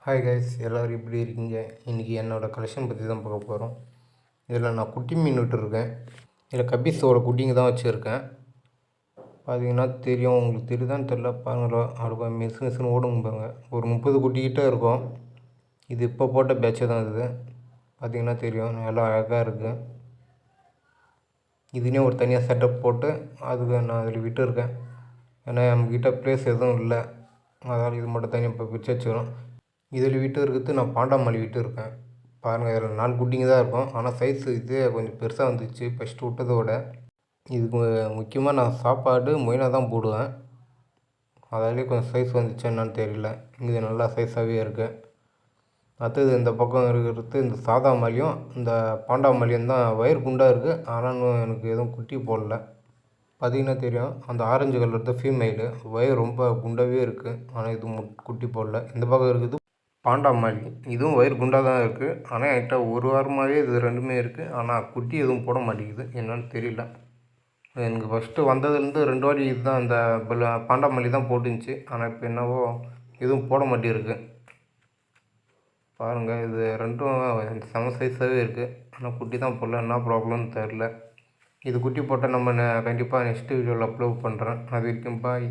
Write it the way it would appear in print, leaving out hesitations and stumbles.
Hi guys, எல்லோரும் எப்படி இருக்கீங்க? இன்றைக்கி என்னோடய கலெக்ஷன் பற்றி தான் பார்க்க போகிறோம். இதில் நான் குட்டி மீன் விட்டுருக்கேன். இதில் கபீஸோட குட்டிங்க தான் வச்சுருக்கேன். பார்த்தீங்கன்னா தெரியும், உங்களுக்கு தெரியுதான்னு தெரில, பாருங்களா அவ்வளோ மிஸ்னு ஓடுங்க பாருங்க. ஒரு 30 குட்டிக்கிட்ட இருக்கும். இது இப்போ போட்ட பேட்சு தான் இது. பார்த்திங்கன்னா தெரியும், நல்லா அழகாக இருக்குது. இதுனே ஒரு தனியாக செட்டப் போட்டு அதுக்கு நான் அதில் விட்டுருக்கேன். ஏன்னா நம்மக்கிட்ட ப்ளேஸ் எதுவும் இல்லை, அதனால் இது மட்டும் தனியாக இப்போ பிரித்து வச்சுக்கிறோம். இதில் விட்டு இருக்கிறது நான் பாண்டாமல்லி விட்டு இருக்கேன். பாருங்கள், இதில் 4 குட்டிங்க தான் இருக்கும். ஆனால் சைஸு இது கொஞ்சம் பெருசாக வந்துச்சு ஃபஸ்ட்டு விட்டதோட. இதுக்கு முக்கியமாக நான் சாப்பாடு மொயினா தான் போடுவேன். அதாலே கொஞ்சம் சைஸ் வந்துச்சு என்னான்னு தெரியல. இது நல்லா சைஸாகவே இருக்குது. அடுத்தது இந்த பக்கம் இருக்கிறது இந்த சாதா மல்லியும் இந்த பாண்டாமல்லியும் தான். வயிறு குண்டாக இருக்குது, ஆனால் எனக்கு எதுவும் குட்டி போடல. பார்த்திங்கன்னா தெரியும், அந்த ஆரஞ்சு கலர் தான் ஃபீமேலு. வயிறு ரொம்ப குண்டாகவே இருக்குது, ஆனால் இது குட்டி போடல. இந்த பக்கம் இருக்குது பாண்டாமல்லி. இதுவும் வயிறு குண்டாக தான் இருக்குது, ஆனால் என்கிட்ட ஒரு வாரமாகவே இது ரெண்டுமே இருக்குது. ஆனால் குட்டி எதுவும் போட மாட்டேங்குது, என்னன்னு தெரியல. எனக்கு ஃபஸ்ட்டு வந்ததுலேருந்து 2 வாட்டி இது தான் இந்த பாண்டாமல்லி தான் போட்டுருந்துச்சு. ஆனால் இப்போ என்னவோ எதுவும் போட மாட்டேருக்கு. பாருங்கள், இது ரெண்டும் செம சைஸாகவே இருக்குது, ஆனால் குட்டி தான் போடல. என்ன ப்ராப்ளம்னு தெரில. இது குட்டி போட்டால் நம்ம கண்டிப்பாக நெக்ஸ்ட்டு வீடியோவில் அப்லோட் பண்ணுறேன். அது வரைக்கும் பாய்.